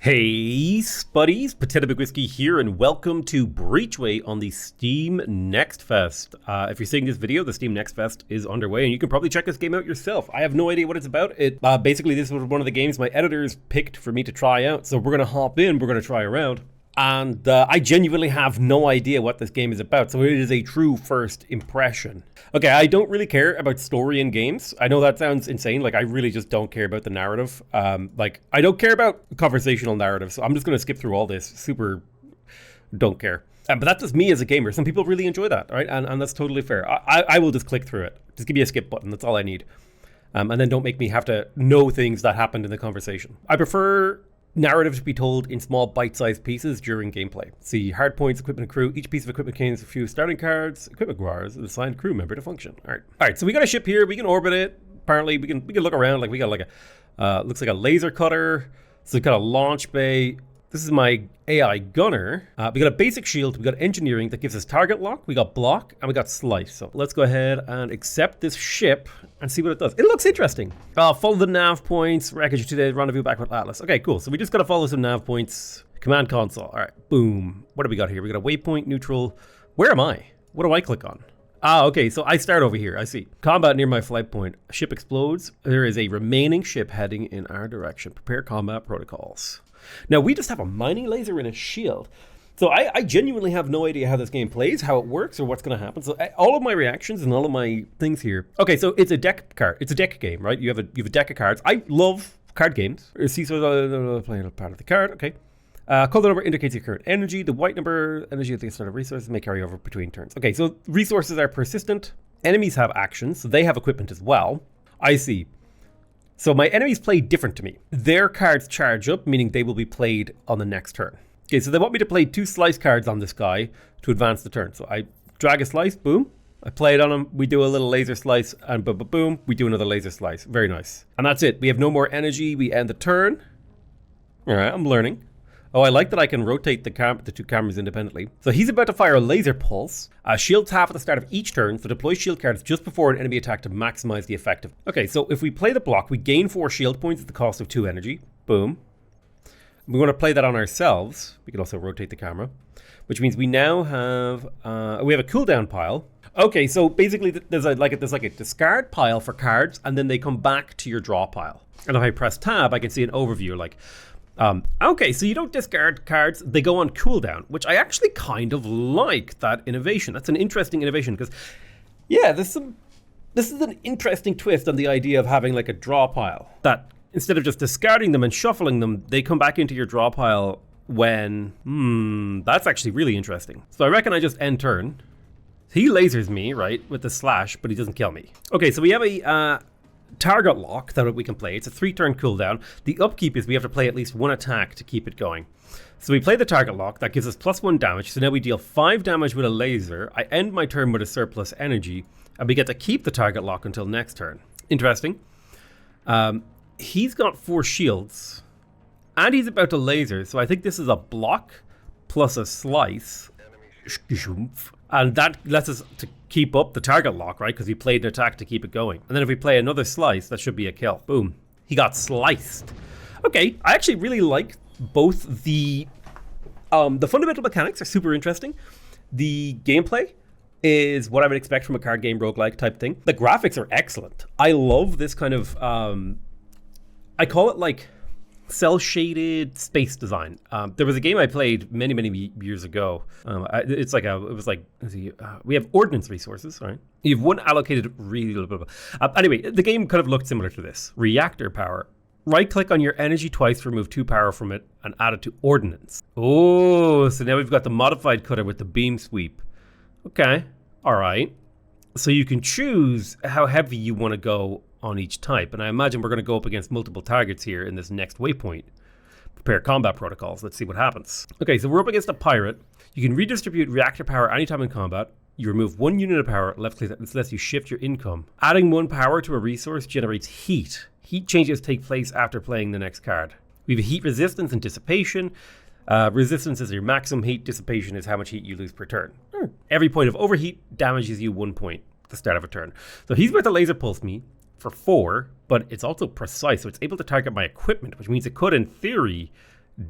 Hey, Spuddies, Potato Big Whiskey here, and welcome to Breachway on the Steam Next Fest. If you're seeing this video, the Steam Next Fest is underway, and you can probably check this game out yourself. I have no idea what it's about. Basically, this was one of the games my editors picked for me to try out, so we're going to hop in, we're going to try around. And I genuinely have no idea what this game is about, so it is a true first impression. Okay, I don't really care about story in games. I know that sounds insane, like I really just don't care about the narrative. I don't care about conversational narrative, so I'm just going to skip through all this. Super don't care. But that's just me as a gamer. Some people really enjoy that, right? And that's totally fair. I will just click through it. Just give me a skip button, that's all I need. And then don't make me have to know things that happened in the conversation. I prefer narrative to be told in small bite-sized pieces during gameplay. See hard points, equipment, and crew. Each piece of equipment contains a few starting cards, equipment bars, and assigned crew member to function. All right. So we got a ship here. We can orbit it. Apparently, we can look around. Like we got like a looks like a laser cutter. So we got a launch bay. This is my AI gunner. We got a basic shield. We got engineering that gives us target lock. We got block, and we got slice. So let's go ahead and accept this ship and see what it does. It looks interesting. Follow the nav points. Wreckage today. Rendezvous back with Atlas. Okay, cool. So we just got to follow some nav points. Command console. All right, boom. What do we got here? We got a waypoint, neutral. Where am I? What do I click on? Okay, so I start over here, I see. Combat near my flight point. Ship explodes. There is a remaining ship heading in our direction. Prepare combat protocols. Now, we just have a mining laser and a shield. So I genuinely have no idea how this game plays, how it works, or what's going to happen. So all of my reactions and all of my things here. Okay, so it's a deck card. It's a deck game, right? You have a deck of cards. I love card games. See, so playing a part of the card. Okay. Color number indicates your current energy. The white number, energy at the start of resources, may carry over between turns. Okay, so resources are persistent. Enemies have actions, so they have equipment as well. I see. So my enemies play different to me. Their cards charge up, meaning they will be played on the next turn. Okay, so they want me to play 2 slice cards on this guy to advance the turn. So I drag a slice, boom. I play it on him, we do a little laser slice, and boom, we do another laser slice. Very nice. And that's it. We have no more energy. We end the turn. All right, I'm learning. Oh, I like that I can rotate the 2 cameras independently. So he's about to fire a laser pulse. Shields half at the start of each turn, so deploy shield cards just before an enemy attack to maximize the effect of. Okay, so if we play the block, we gain 4 shield points at the cost of 2 energy. Boom. We want to play that on ourselves. We can also rotate the camera, which means we now have a cooldown pile. Okay, so basically there's like a discard pile for cards, and then they come back to your draw pile. And if I press tab, I can see an overview like. Okay, so you don't discard cards, they go on cooldown, which I actually kind of like that innovation. That's an interesting innovation because, yeah, this is an interesting twist on the idea of having like a draw pile. That instead of just discarding them and shuffling them, they come back into your draw pile when, that's actually really interesting. So I reckon I just end turn. He lasers me, right, with the slash, but he doesn't kill me. Okay, so we have a target lock that we can play. It's a 3-turn cooldown. The upkeep is we have to play at least 1 attack to keep it going. So we play the target lock. That gives us +1 damage. So now we deal 5 damage with a laser. I end my turn with a surplus energy, and we get to keep the target lock until next turn. Interesting. He's got 4 shields, and he's about to laser. So I think this is a block plus a slice. And that lets us to keep up the target lock, right? Because we played an attack to keep it going. And then if we play another slice, that should be a kill. Boom. He got sliced. Okay, I actually really like both the fundamental mechanics are super interesting. The gameplay is what I would expect from a card game roguelike type thing. The graphics are excellent. I love this kind of, I call it like cell-shaded space design. There was a game I played many years ago. We have ordnance resources, right? You have 1 allocated. Anyway, the game kind of looked similar to this. Reactor power. Right-click on your energy twice to remove 2 power from it and add it to ordnance. Oh, so now we've got the modified cutter with the beam sweep. Okay, all right. So you can choose how heavy you want to go on each type, and I imagine we're going to go up against multiple targets here in this next waypoint. Prepare combat protocols. Let's see what happens. Okay, so we're up against a pirate. You can redistribute reactor power anytime in combat. You remove 1 unit of power. Left click. This lets you shift your income. Adding 1 power to a resource generates heat. Heat changes take place after playing the next card. We have heat resistance and dissipation. Resistance is your maximum heat. Dissipation is how much heat you lose per turn. Every point of overheat damages you 1 point at the start of a turn. So he's about to laser pulse me for 4, but it's also precise, so it's able to target my equipment, which means it could, in theory,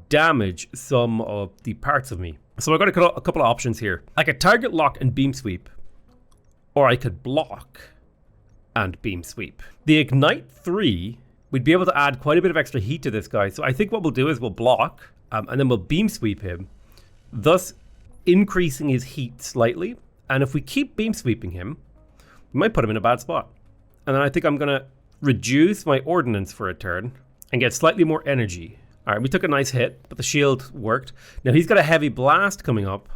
damage some of the parts of me. So I've got a couple of options here. I could target lock and beam sweep, or I could block and beam sweep. The Ignite 3, we'd be able to add quite a bit of extra heat to this guy. So I think what we'll do is we'll block and then we'll beam sweep him, thus increasing his heat slightly. And if we keep beam sweeping him, we might put him in a bad spot. And then I think I'm going to reduce my ordnance for a turn and get slightly more energy. All right, we took a nice hit, but the shield worked. Now he's got a heavy blast coming up.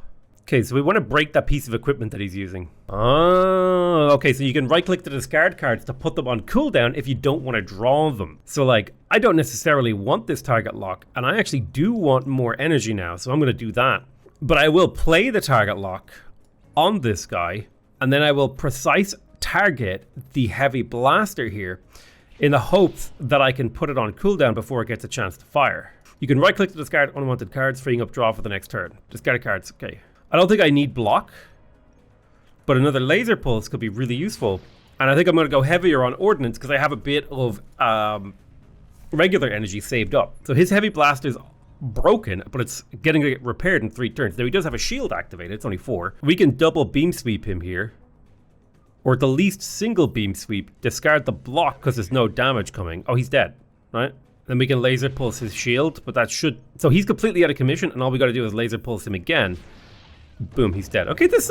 Okay, so we want to break that piece of equipment that he's using. Oh, okay, so you can right-click the discard cards to put them on cooldown if you don't want to draw them. So like, I don't necessarily want this target lock, and I actually do want more energy now, so I'm going to do that. But I will play the target lock on this guy, and then I will precise target the heavy blaster here in the hopes that I can put it on cooldown before it gets a chance to fire. You can right-click to discard unwanted cards, freeing up draw for the next turn. Discard cards, okay. I don't think I need block, but another laser pulse could be really useful. And I think I'm going to go heavier on ordnance because I have a bit of regular energy saved up. So his heavy blaster's broken, but it's getting to get repaired in 3 turns. Now he does have a shield activated, it's only 4. We can double beam sweep him here. Or at the least single beam sweep, discard the block because there's no damage coming. Oh, he's dead, right? Then we can laser pulse his shield, but that should... So he's completely out of commission, and all we got to do is laser pulse him again. Boom, he's dead. Okay, there's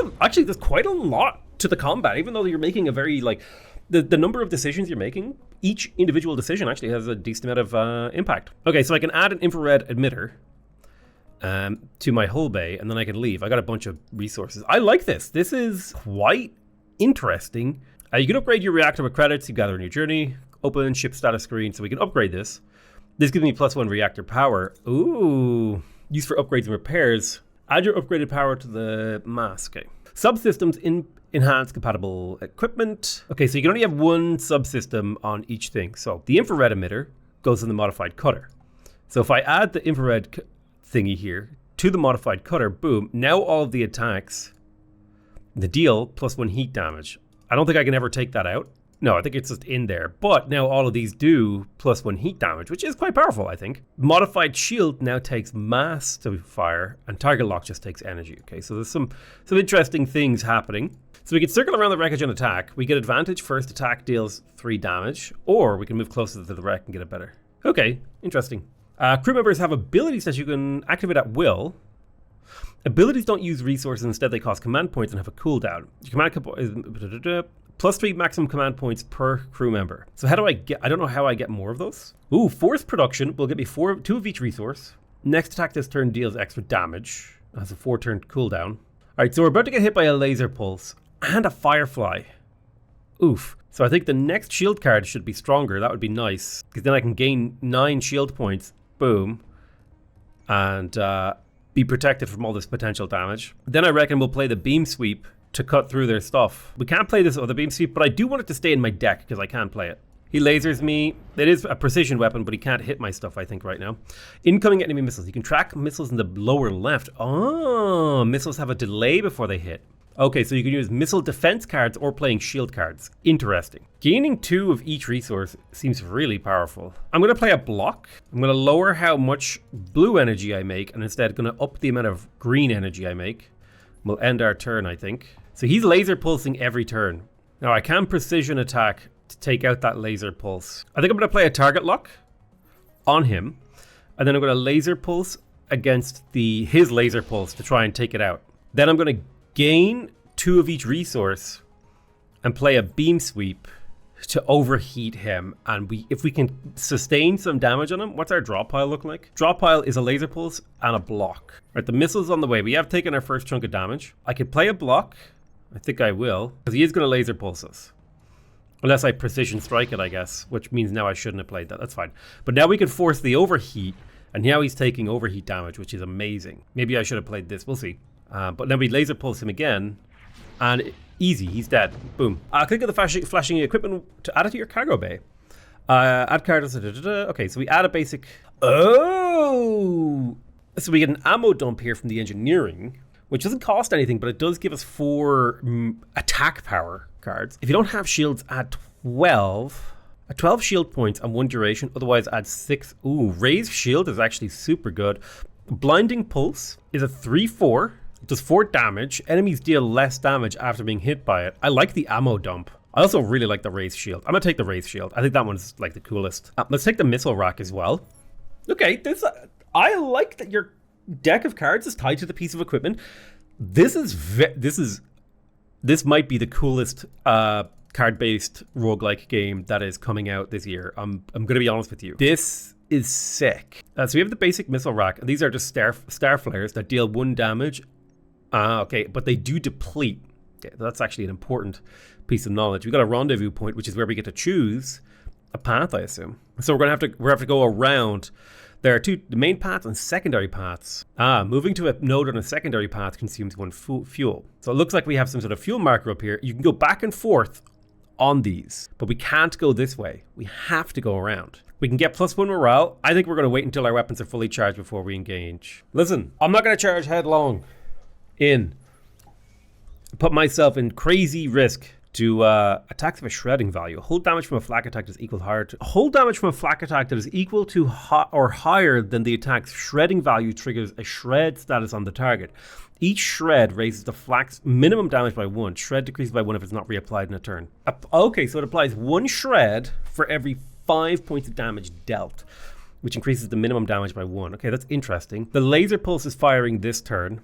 quite a lot to the combat, even though you're making a very, like... The number of decisions you're making, each individual decision actually has a decent amount of impact. Okay, so I can add an infrared emitter to my hull bay, and then I can leave. I got a bunch of resources. I like this. This is quite interesting. You can upgrade your reactor with credits you gather in your journey. Open ship status screen, so we can upgrade this. This gives me +1 reactor power. Ooh, used for upgrades and repairs. Add your upgraded power to the mass. Okay. Subsystems enhance compatible equipment. Okay, so you can only have one subsystem on each thing. So the infrared emitter goes in the modified cutter. So if I add the infrared thingy here to the modified cutter, boom, now all of the attacks the deal +1 heat damage. I don't think I can ever take that out. No, I think it's just in there. But now all of these do +1 heat damage, which is quite powerful, I think. Modified shield now takes mass to fire, and target lock just takes energy. Okay, so there's some interesting things happening. So we can circle around the wreckage and attack. We get advantage first attack deals 3 damage, or we can move closer to the wreck and get it better. Okay, interesting. Crew members have abilities that you can activate at will. Abilities don't use resources, instead they cost command points and have a cooldown. Your command is +3 maximum command points per crew member. So how do I get, I don't know how I get more of those. Ooh, force production will get me 2 of each resource. Next attack this turn deals extra damage. It has a 4-turn cooldown. All right, so we're about to get hit by a laser pulse and a firefly. Oof. So I think the next shield card should be stronger. That would be nice, because then I can gain 9 shield points. Boom. And be protected from all this potential damage. Then I reckon we'll play the beam sweep to cut through their stuff. We can't play this other beam sweep, but I do want it to stay in my deck because I can't play it. He lasers me. It is a precision weapon, but he can't hit my stuff, I think, right now. Incoming enemy missiles. You can track missiles in the lower left. Oh, missiles have a delay before they hit. Okay, so you can use missile defense cards or playing shield cards. Interesting. Gaining 2 of each resource seems really powerful. I'm going to play a block. I'm going to lower how much blue energy I make, and instead going to up the amount of green energy I make. We'll end our turn, I think. So he's laser pulsing every turn. Now I can precision attack to take out that laser pulse. I think I'm going to play a target lock on him, and then I'm going to laser pulse against his laser pulse to try and take it out. Then I'm going to gain 2 of each resource and play a beam sweep to overheat him. And if we can sustain some damage on him, what's our draw pile look like? Draw pile is a laser pulse and a block. Right, the missile's on the way. We have taken our first chunk of damage. I could play a block. I think I will, because he is going to laser pulse us. Unless I precision strike it, I guess, which means now I shouldn't have played that. That's fine. But now we can force the overheat, and now he's taking overheat damage, which is amazing. Maybe I should have played this. We'll see. But then we laser pulse him again, and easy, he's dead. Boom. Click on the flashing equipment to add it to your cargo bay. Add cards. Okay, so we add a basic. Oh, so we get an ammo dump here from the engineering, which doesn't cost anything, but it does give us 4 attack power cards. If you don't have shields at 12, A 12 shield points and 1 duration, otherwise add 6. Ooh, raised shield is actually super good. Blinding pulse is a 3/4. It does 4 damage. Enemies deal less damage after being hit by it. I like the ammo dump. I also really like the raised shield. I'm gonna take the raised shield. I think that one's like the coolest. Let's take the missile rack as well. Okay, I like that your deck of cards is tied to the piece of equipment. This might be the coolest card-based roguelike game that is coming out this year. I'm gonna be honest with you. This is sick. So we have the basic missile rack. These are just star flares that deal 1 damage. Okay, but they do deplete. Okay, that's actually an important piece of knowledge. We got a rendezvous point, which is where we get to choose a path, I assume. So we're gonna have to go around. There are the main paths and secondary paths. Moving to a node on a secondary path consumes 1 fuel. So it looks like we have some sort of fuel marker up here. You can go back and forth on these, but we can't go this way. We have to go around. We can get +1 morale. I think we're gonna wait until our weapons are fully charged before we engage. Listen, I'm not gonna charge headlong in. Put myself in crazy risk to attacks of a shredding value. Hold damage from a flak attack that is equal to or higher than the attack's shredding value triggers a shred status on the target. Each shred raises the flak's minimum damage by 1. Shred decreases by 1 if it's not reapplied in a turn. Okay, so it applies 1 shred for every 5 points of damage dealt, which increases the minimum damage by 1. Okay, that's interesting. The laser pulse is firing this turn,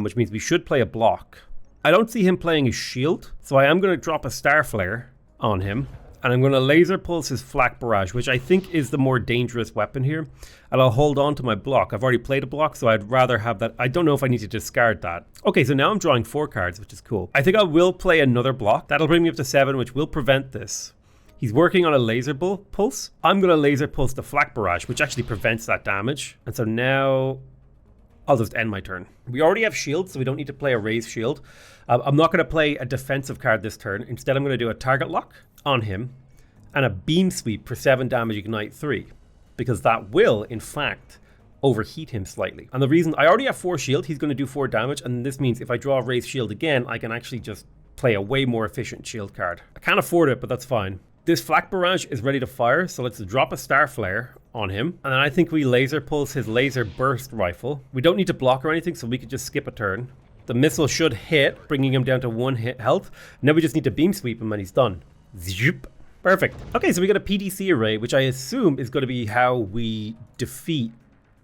which means we should play a block. I don't see him playing his shield, so I am going to drop a star flare on him, and I'm going to laser pulse his flak barrage, which I think is the more dangerous weapon here, and I'll hold on to my block. I've already played a block, so I'd rather have that. I don't know if I need to discard that. Okay, so now I'm drawing 4 cards, which is cool. I think I will play another block. That'll bring me up to 7, which will prevent this. He's working on a laser pulse. I'm going to laser pulse the flak barrage, which actually prevents that damage. And so now I'll just end my turn. We already have shields, so we don't need to play a raised shield. I'm not going to play a defensive card this turn. Instead, I'm going to do a target lock on him and a beam sweep for 7 damage, ignite 3, because that will, in fact, overheat him slightly. And the reason I already have 4 shield, he's going to do 4 damage, and this means if I draw a raised shield again, I can actually just play a way more efficient shield card. I can't afford it, but that's fine. This flak barrage is ready to fire, so let's drop a star flare on him. And then I think we laser pulse his laser burst rifle. We don't need to block or anything, so we could just skip a turn. The missile should hit, bringing him down to 1 hit health. Now we just need to beam sweep him and he's done. Zoop. Perfect. Okay, so we got a PDC array, which I assume is going to be how we defeat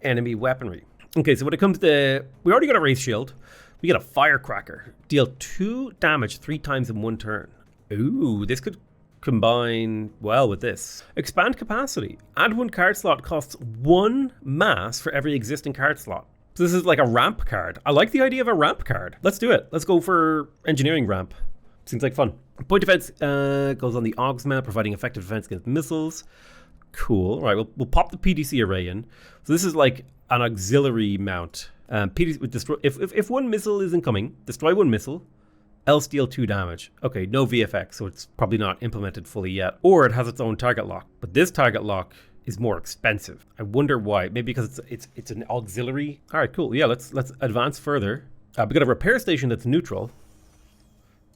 enemy weaponry. Okay, so when it comes to... We already got a raised shield. We got a firecracker. Deal 2 damage 3 times in 1 turn. Ooh, this could combine well with this. Expand capacity. Add 1 card slot costs 1 mass for every existing card slot. So this is like a ramp card. I like the idea of a ramp card. Let's do it. Let's go for engineering ramp. Seems like fun. Point defense goes on the Augs mount, providing effective defense against missiles. Cool. All right, we'll pop the PDC array in. So this is like an auxiliary mount. PDC would destroy if 1 missile is incoming, destroy 1 missile, else deal 2 damage. Okay, no VFX, so it's probably not implemented fully yet. Or it has its own target lock. But this target lock is more expensive. I wonder why. Maybe because it's an auxiliary. All right, cool. Yeah, let's advance further. We got a repair station that's neutral.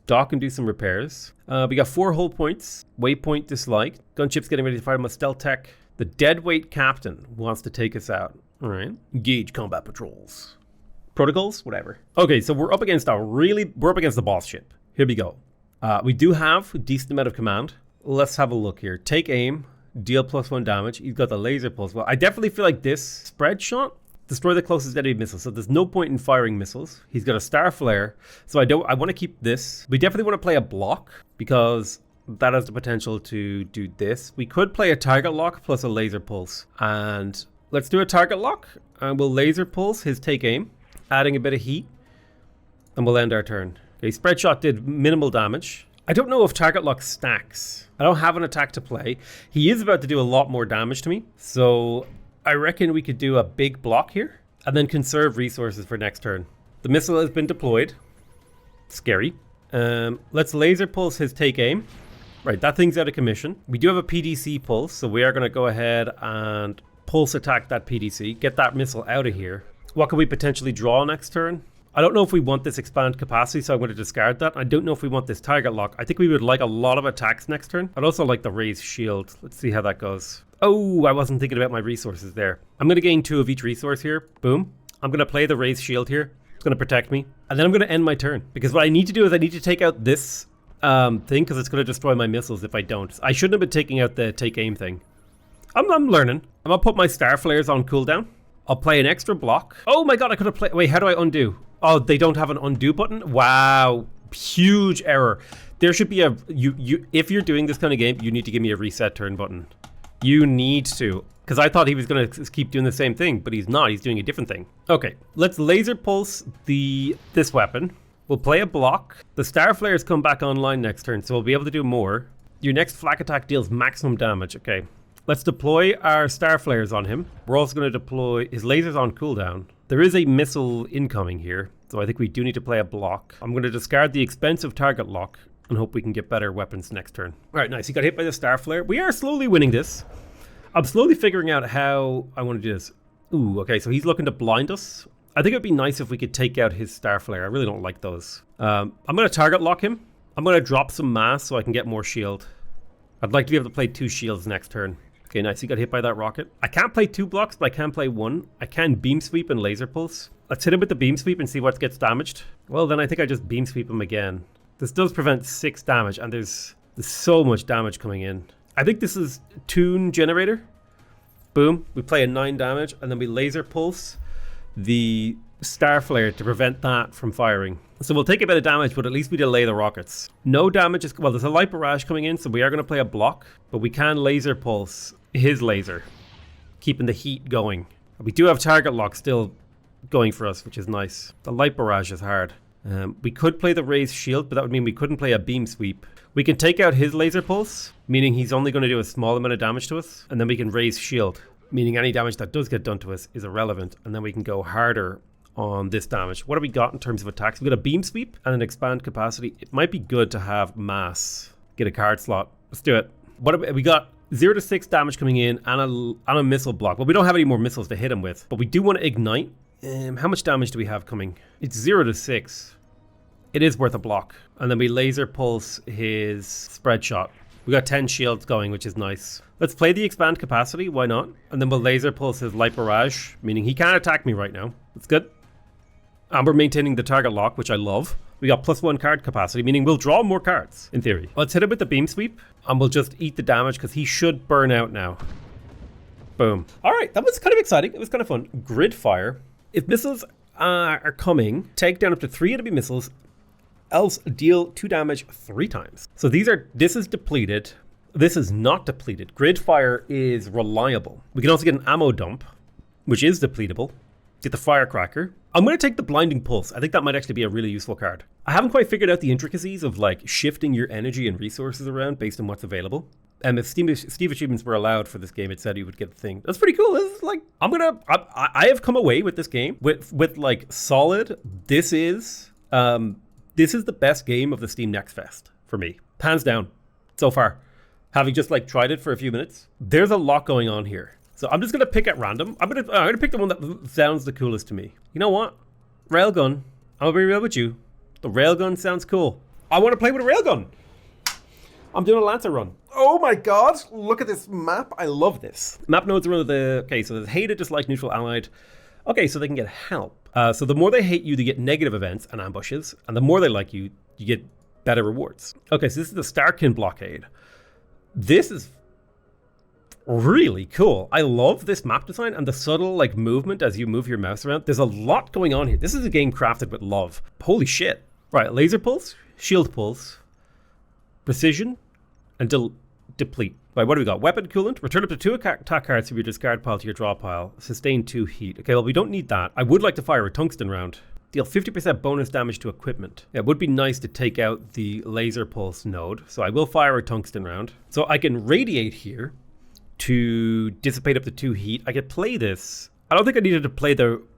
Dock and do some repairs. We got 4 hull points. Waypoint disliked. Gunship's getting ready to fire my stealth tech. The deadweight captain wants to take us out. All right. Engage combat patrols. Protocols, whatever. Okay, so we're up against the boss ship. Here we go. We do have a decent amount of command. Let's have a look here. Take aim. Deal +1 damage. He's got the laser pulse. Well, I definitely feel like this spread shot. Destroy the closest enemy missile. So there's no point in firing missiles. He's got a star flare. So I want to keep this. We definitely want to play a block because that has the potential to do this. We could play a target lock plus a laser pulse. And let's do a target lock. And we'll laser pulse his take aim, adding a bit of heat. And we'll end our turn. Okay, spread shot did minimal damage. I don't know if target lock stacks. I don't have an attack to play. He is about to do a lot more damage to me. So I reckon we could do a big block here and then conserve resources for next turn. The missile has been deployed. Scary. Let's laser pulse his take aim. Right, that thing's out of commission. We do have a PDC pulse, so we are going to go ahead and pulse attack that PDC. Get that missile out of here. What can we potentially draw next turn? I don't know if we want this expand capacity, so I'm going to discard that. I don't know if we want this target lock. I think we would like a lot of attacks next turn. I'd also like the raise shield. Let's see how that goes. Oh, I wasn't thinking about my resources there. I'm going to gain 2 of each resource here. Boom. I'm going to play the raise shield here. It's going to protect me. And then I'm going to end my turn. Because what I need to do is I need to take out this thing, because it's going to destroy my missiles if I don't. I shouldn't have been taking out the take aim thing. I'm learning. I'm going to put my star flares on cooldown. I'll play an extra block. Oh my god, I could have played... Wait, how do I undo? Oh, they don't have an undo button? Wow. Huge error. There should be a... If you're doing this kind of game, you need to give me a reset turn button. You need to. Because I thought he was going to keep doing the same thing, but he's not. He's doing a different thing. Okay, let's laser pulse this weapon. We'll play a block. The star flares come back online next turn, so we'll be able to do more. Your next flak attack deals maximum damage. Okay. Let's deploy our star flares on him. We're also going to deploy his lasers on cooldown. There is a missile incoming here, so I think we do need to play a block. I'm going to discard the expensive target lock and hope we can get better weapons next turn. All right, nice. He got hit by the star flare. We are slowly winning this. I'm slowly figuring out how I want to do this. Ooh, okay, so he's looking to blind us. I think it would be nice if we could take out his star flare. I really don't like those. I'm going to target lock him. I'm going to drop some mass so I can get more shield. I'd like to be able to play 2 shields next turn. Okay, nice. He got hit by that rocket. I can't play 2 blocks, but I can play 1. I can beam sweep and laser pulse. Let's hit him with the beam sweep and see what gets damaged. Well, then I think I just beam sweep him again. This does prevent 6 damage, and there's so much damage coming in. I think this is tune generator. Boom. We play a 9 damage, and then we laser pulse the star flare to prevent that from firing. So we'll take a bit of damage, but at least we delay the rockets. No damage is... Well, there's a light barrage coming in, so we are going to play a block, but we can laser pulse his laser, keeping the heat going. We do have target lock still going for us, which is nice. The light barrage is hard. We could play the raised shield, but that would mean we couldn't play a beam sweep. We can take out his laser pulse, meaning he's only going to do a small amount of damage to us, and then we can raise shield, meaning any damage that does get done to us is irrelevant, and then we can go harder on this damage. What have we got in terms of attacks? We got a beam sweep and an expand capacity. It might be good to have mass. Get a card slot. Let's do it. What have we got? 0 to 6 damage coming in and a missile block. Well, we don't have any more missiles to hit him with, but we do want to ignite. How much damage do we have coming? It's 0 to 6. It is worth a block. And then we laser pulse his spread shot. We got 10 shields going, which is nice. Let's play the expand capacity. Why not? And then we'll laser pulse his light barrage, meaning he can't attack me right now. That's good. And we're maintaining the target lock, which I love. We got +1 card capacity, meaning we'll draw more cards, in theory. Let's hit him with the beam sweep, and we'll just eat the damage, because he should burn out now. Boom. All right, that was kind of exciting. It was kind of fun. Grid fire. If missiles are coming, take down up to 3 enemy missiles, else deal 2 damage 3 times. So this is depleted. This is not depleted. Grid fire is reliable. We can also get an ammo dump, which is depletable. Get the firecracker. I'm going to take the blinding pulse. I think that might actually be a really useful card. I haven't quite figured out the intricacies of like shifting your energy and resources around based on what's available. And if Steve achievements were allowed for this game, it said you would get the thing. That's pretty cool. This is like, I have come away with this game with like solid. This is the best game of the Steam Next Fest for me, hands down, so far. Having just like tried it for a few minutes, there's a lot going on here. So I'm just gonna pick at random. I'm gonna pick the one that sounds the coolest to me. You know what? Railgun. I'm gonna be real with you. The railgun sounds cool. I want to play with a railgun. I'm doing a Lancer run. Oh my god! Look at this map. I love this. Map nodes are the okay. So there's hated, disliked, neutral, allied. Okay, so they can get help. So the more they hate you, they get negative events and ambushes, and the more they like you, you get better rewards. Okay, so this is the Starkin blockade. This is really cool. I love this map design and the subtle like movement as you move your mouse around. There's a lot going on here. This is a game crafted with love. Holy shit. Right, laser pulse, shield pulse, precision, and deplete. Right, what do we got? Weapon coolant. Return up to 2 attack cards from your discard pile to your draw pile. Sustain 2 heat. Okay, well we don't need that. I would like to fire a tungsten round. Deal 50% bonus damage to equipment. Yeah, it would be nice to take out the laser pulse node. So I will fire a tungsten round. So I can radiate here to dissipate up to 2 heat. I could play this. I don't think I needed to play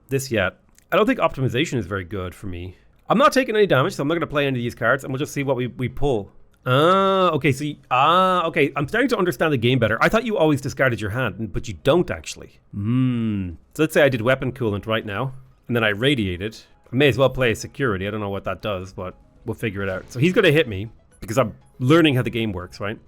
this yet. I don't think optimization is very good for me. I'm not taking any damage, so I'm not going to play any of these cards, and we'll just see what we pull. Okay, so okay, I'm starting to understand the game better. I thought you always discarded your hand, but you don't actually. So let's say I did weapon coolant right now, and then I radiated. May as well play security. I don't know what that does, but we'll figure it out. So he's going to hit me because I'm learning how the game works, right?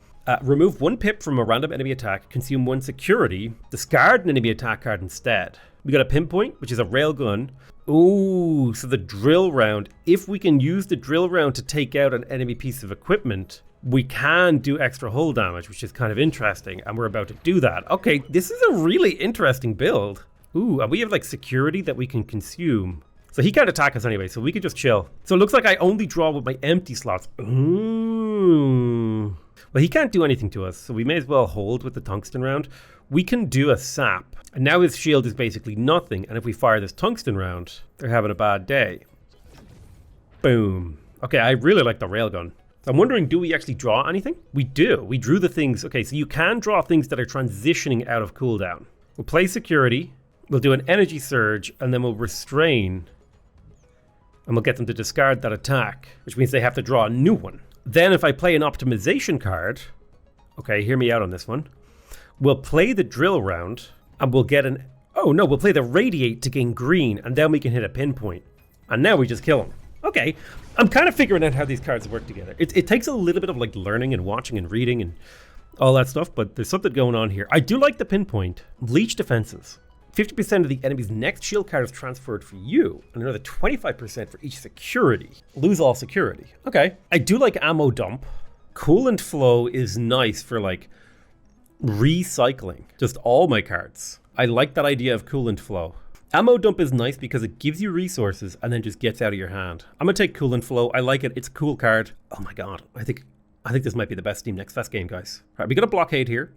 Remove 1 pip from a random enemy attack, consume 1 security, discard an enemy attack card instead. We got a pinpoint, which is a railgun. Ooh, so the drill round. If we can use the drill round to take out an enemy piece of equipment, we can do extra hull damage, which is kind of interesting, and we're about to do that. Okay, this is a really interesting build. Ooh, and we have like security that we can consume. So he can't attack us anyway, so we could just chill. So it looks like I only draw with my empty slots. Ooh. Well, he can't do anything to us, so we may as well hold with the tungsten round. We can do a sap. And now his shield is basically nothing, and if we fire this tungsten round, they're having a bad day. Boom. Okay, I really like the railgun. So I'm wondering, do we actually draw anything? We do. We drew the things. Okay, so you can draw things that are transitioning out of cooldown. We'll play security. We'll do an energy surge, and then we'll restrain. And we'll get them to discard that attack, which means they have to draw a new one. Then if I play an optimization card, okay, hear me out on this one. We'll play the drill round, and we'll get an... Oh no, we'll play the radiate to gain green, and then we can hit a pinpoint. And now we just kill him. Okay, I'm kind of figuring out how these cards work together. It takes a little bit of like learning and watching and reading and all that stuff, but there's something going on here. I do like the pinpoint. Leech defenses. 50% of the enemy's next shield card is transferred for you, and another 25% for each security. Lose all security. Okay. I do like ammo dump. Coolant flow is nice for like recycling just all my cards. I like that idea of coolant flow. Ammo dump is nice because it gives you resources and then just gets out of your hand. I'm gonna take coolant flow. I like it. It's a cool card. Oh my god. I think this might be the best Steam Next Fest game, guys. All right, we got a blockade here.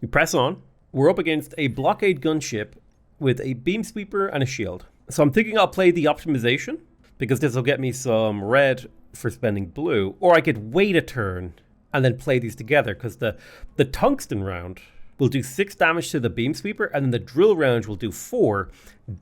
We press on. We're up against a blockade gunship with a beam sweeper and a shield. So I'm thinking I'll play the optimization because this will get me some red for spending blue, or I could wait a turn and then play these together because the tungsten round will do 6 damage to the beam sweeper and then the drill round will do 4,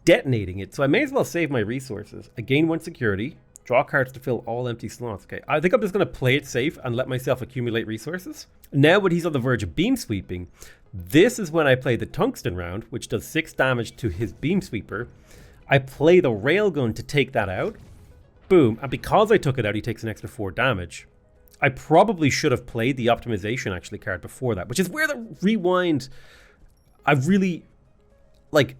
detonating it. So I may as well save my resources. I gain 1 security, draw cards to fill all empty slots. Okay, I think I'm just going to play it safe and let myself accumulate resources. Now when he's on the verge of beam sweeping, this is when I play the tungsten round, which does 6 damage to his beam sweeper. I play the railgun to take that out. Boom. And because I took it out, he takes an extra 4 damage. I probably should have played the optimization actually card before that, which is where the rewind, I really, like,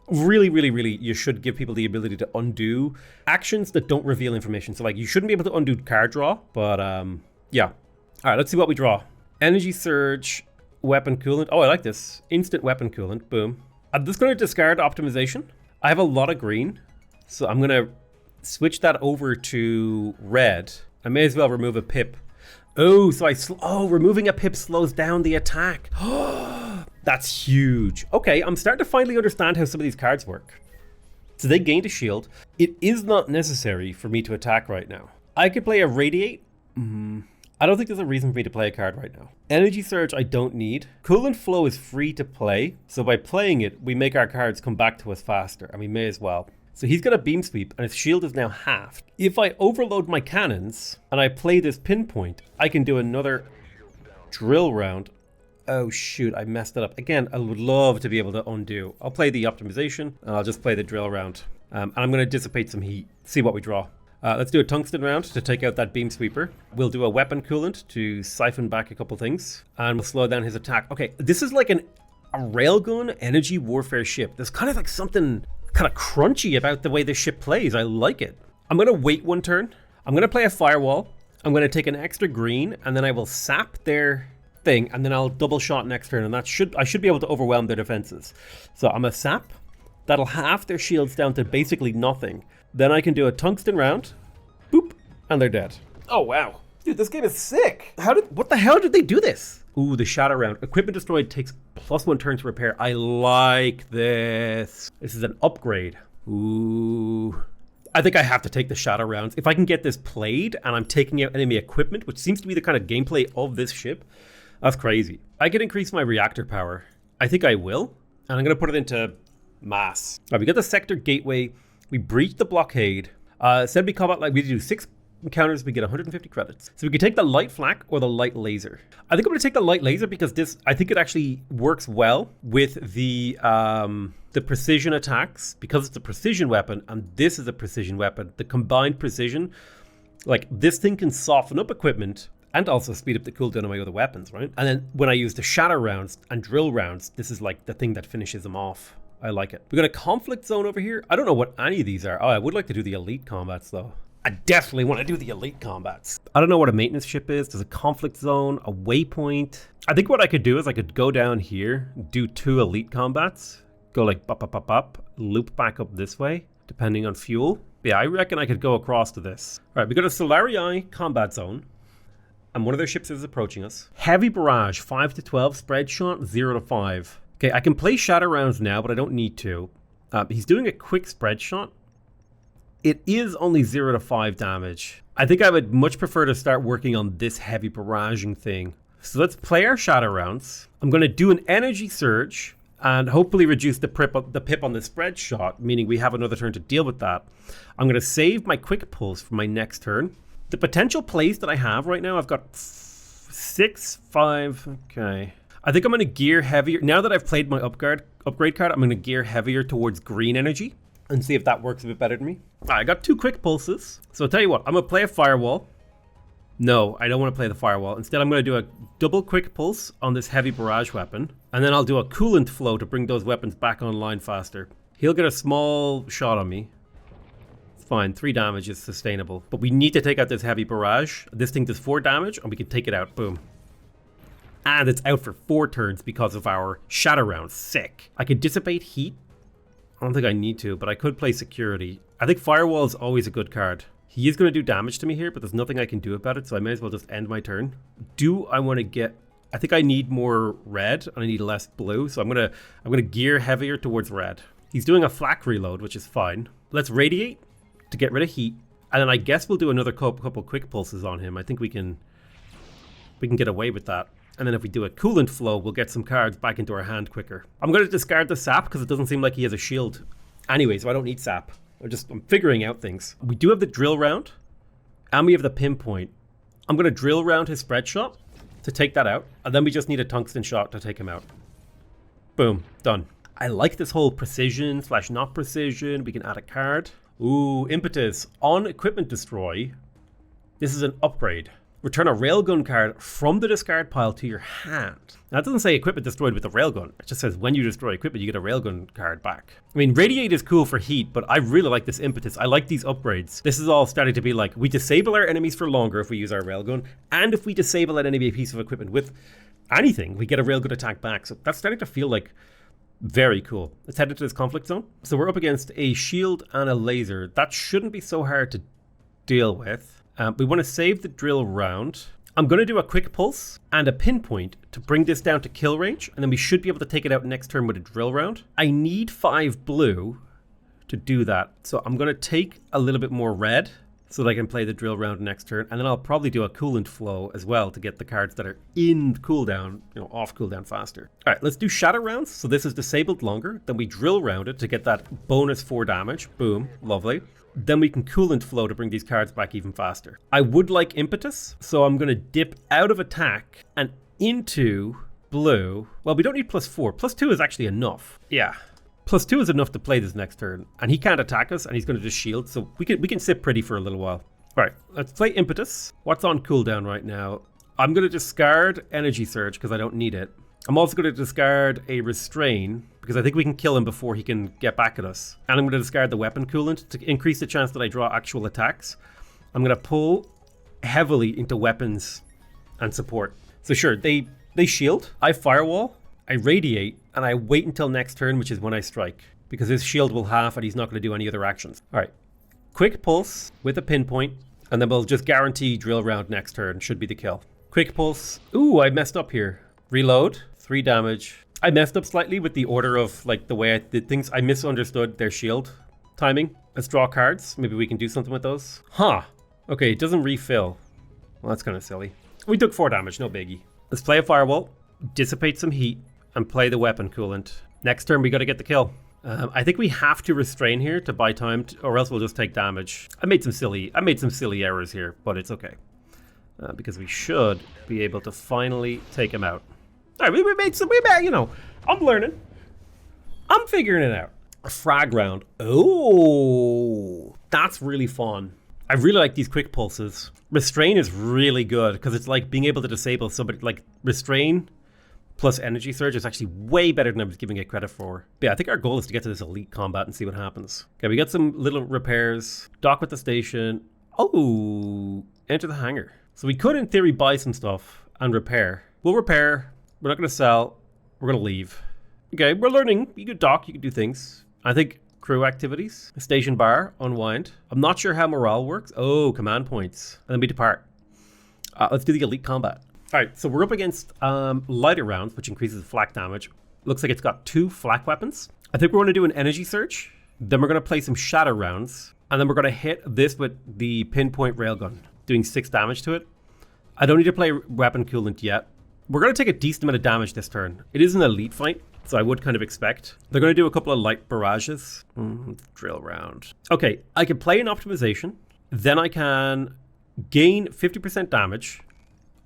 really, you should give people the ability to undo actions that don't reveal information. So like, you shouldn't be able to undo card draw, but yeah. All right, let's see what we draw. Energy surge. Weapon coolant. Oh, I like this. Instant weapon coolant. Boom. I'm just going to discard optimization. I have a lot of green, so I'm going to switch that over to red. I may as well remove a pip. Oh, so removing a pip slows down the attack. That's huge. Okay, I'm starting to finally understand how some of these cards work. So they gained a shield. It is not necessary for me to attack right now. I could play a radiate. I don't think there's a reason for me to play a card right now. Energy surge I don't need. Coolant flow is free to play, so by playing it, we make our cards come back to us faster, and we may as well. So he's got a beam sweep, and his shield is now halved. If I overload my cannons, and I play this pinpoint, I can do another drill round. Oh shoot, I messed it up. Again, I would love to be able to undo. I'll play the optimization, and I'll just play the drill round. And I'm going to dissipate some heat, see what we draw. Let's do a tungsten round to take out that beam sweeper. We'll do a weapon coolant to siphon back a couple things. And we'll slow down his attack. Okay, this is like a railgun energy warfare ship. There's kind of like something kind of crunchy about the way this ship plays. I like it. I'm going to wait 1 turn. I'm going to play a firewall. I'm going to take an extra green, and then I will sap their thing, and then I'll double shot next turn, and I should be able to overwhelm their defenses. So I'm a sap. That'll halve their shields down to basically nothing. Then I can do a tungsten round, boop, and they're dead. Oh wow, dude, this game is sick. What the hell did they do this? Ooh, the shadow round. Equipment destroyed takes +1 turn to repair. I like this. This is an upgrade. Ooh. I think I have to take the shadow rounds. If I can get this played and I'm taking out enemy equipment, which seems to be the kind of gameplay of this ship, that's crazy. I can increase my reactor power. I think I will, and I'm gonna put it into mass. All right, we got the sector gateway. We breached the blockade. Said we combat like we do 6 encounters, we get 150 credits. So we can take the light flak or the light laser. I think I'm going to take the light laser because this, I think it actually works well with the precision attacks, because it's a precision weapon and this is a precision weapon. The combined precision, like this thing can soften up equipment and also speed up the cooldown of my other weapons, right? And then when I use the shatter rounds and drill rounds, this is like the thing that finishes them off. I like it. We got a conflict zone over here. I don't know what any of these are. Oh, I would like to do the elite combats though. I definitely want to do the elite combats. I don't know what a maintenance ship is. There's a conflict zone, a waypoint. I think what I could do is I could go down here, do 2 elite combats, go like up, loop back up this way, depending on fuel. Yeah, I reckon I could go across to this. All right, we got a Solarii combat zone. And one of their ships is approaching us. Heavy barrage, 5 to 12. Spread shot, 0 to 5. Okay, I can play shatter rounds now, but I don't need to. He's doing a quick spread shot. It is only 0 to 5 damage. I think I would much prefer to start working on this heavy barraging thing. So let's play our shatter rounds. I'm going to do an energy surge and hopefully reduce the pip on the spread shot, meaning we have another turn to deal with that. I'm going to save my quick pulse for my next turn. The potential plays that I have right now, I've got 6, 5, okay. I think I'm going to gear heavier. Now that I've played my upgrade card, I'm going to gear heavier towards green energy and see if that works a bit better than me. I got 2 quick pulses. So I'll tell you what, I'm going to play a firewall. No, I don't want to play the firewall. Instead, I'm going to do a double quick pulse on this heavy barrage weapon. And then I'll do a coolant flow to bring those weapons back online faster. He'll get a small shot on me. Fine, 3 damage is sustainable. But we need to take out this heavy barrage. This thing does 4 damage and we can take it out. Boom. And it's out for 4 turns because of our shatter round. Sick. I could dissipate heat. I don't think I need to, but I could play security. I think firewall is always a good card. He is going to do damage to me here, but there's nothing I can do about it, so I may as well just end my turn. Do I want to get... I think I need more red and I need less blue, so I'm gonna gear heavier towards red. He's doing a flak reload, which is fine. Let's radiate to get rid of heat, and then I guess we'll do another couple quick pulses on him. I think we can get away with that. And then if we do a coolant flow, we'll get some cards back into our hand quicker. I'm going to discard the sap because it doesn't seem like he has a shield anyway, so I don't need sap. I'm figuring out things. We do have the drill round, and we have the pinpoint. I'm going to drill round his spread shot to take that out, and then we just need a tungsten shot to take him out. Boom, done. I like this whole precision / not precision. We can add a card. Ooh, impetus. On equipment destroy, this is an upgrade. Return a railgun card from the discard pile to your hand. Now, it doesn't say equipment destroyed with a railgun. It just says when you destroy equipment, you get a railgun card back. I mean, radiate is cool for heat, but I really like this impetus. I like these upgrades. This is all starting to be like, we disable our enemies for longer if we use our railgun, and if we disable an enemy piece of equipment with anything, we get a railgun attack back. So that's starting to feel like very cool. Let's head into this conflict zone. So we're up against a shield and a laser. That shouldn't be so hard to deal with. We want to save the drill round. I'm going to do a quick pulse and a pinpoint to bring this down to kill range, and then we should be able to take it out next turn with a drill round. I need 5 blue to do that, so I'm going to take a little bit more red so that I can play the drill round next turn, and then I'll probably do a coolant flow as well to get the cards that are in cooldown, off cooldown faster. All right, let's do shatter rounds. So this is disabled longer, then we drill round it to get that bonus 4 damage. Boom, lovely. Then we can coolant flow to bring these cards back even faster. I would like impetus, so I'm going to dip out of attack and into blue. Well, we don't need +4. +2 is actually enough. Yeah. +2 is enough to play this next turn. And he can't attack us, and he's going to just shield, so we can sit pretty for a little while. All right, let's play impetus. What's on cooldown right now? I'm going to discard energy surge because I don't need it. I'm also going to discard a restrain because I think we can kill him before he can get back at us. And I'm going to discard the weapon coolant to increase the chance that I draw actual attacks. I'm going to pull heavily into weapons and support. So sure, they shield. I firewall, I radiate, and I wait until next turn, which is when I strike. Because his shield will half and he's not going to do any other actions. All right, quick pulse with a pinpoint, and then we'll just guarantee drill round next turn should be the kill. Quick pulse. Ooh, I messed up here. Reload, 3 damage. I messed up slightly with the order of like the way I did things. I misunderstood their shield timing. Let's draw cards. Maybe we can do something with those. Huh. Okay, it doesn't refill. Well, that's kind of silly. We took 4 damage, no biggie. Let's play a firewall, dissipate some heat, and play the weapon coolant. Next turn, we got to get the kill. I think we have to restrain here to buy time, or else we'll just take damage. I made some silly errors here, but it's okay. Because we should be able to finally take him out. All right, we made, you know, I'm learning. I'm figuring it out. A frag round. Oh, that's really fun. I really like these quick pulses. Restrain is really good because it's like being able to disable somebody. Like restrain plus energy surge is actually way better than I was giving it credit for. But yeah, I think our goal is to get to this elite combat and see what happens. Okay, we got some little repairs. Dock with the station. Oh, enter the hangar. So we could, in theory, buy some stuff and repair. We'll repair. We're not going to sell. We're going to leave. Okay, we're learning. You could dock. You could do things. I think crew activities. Station bar. Unwind. I'm not sure how morale works. Oh, command points. And then we depart. Let's do the elite combat. All right, so we're up against lighter rounds, which increases flak damage. Looks like it's got 2 flak weapons. I think we're going to do an energy surge. Then we're going to play some shatter rounds. And then we're going to hit this with the pinpoint railgun, doing 6 damage to it. I don't need to play weapon coolant yet. We're going to take a decent amount of damage this turn. It is an elite fight, so I would kind of expect. They're going to do a couple of light barrages. Drill round. Okay, I can play an optimization. Then I can gain 50% damage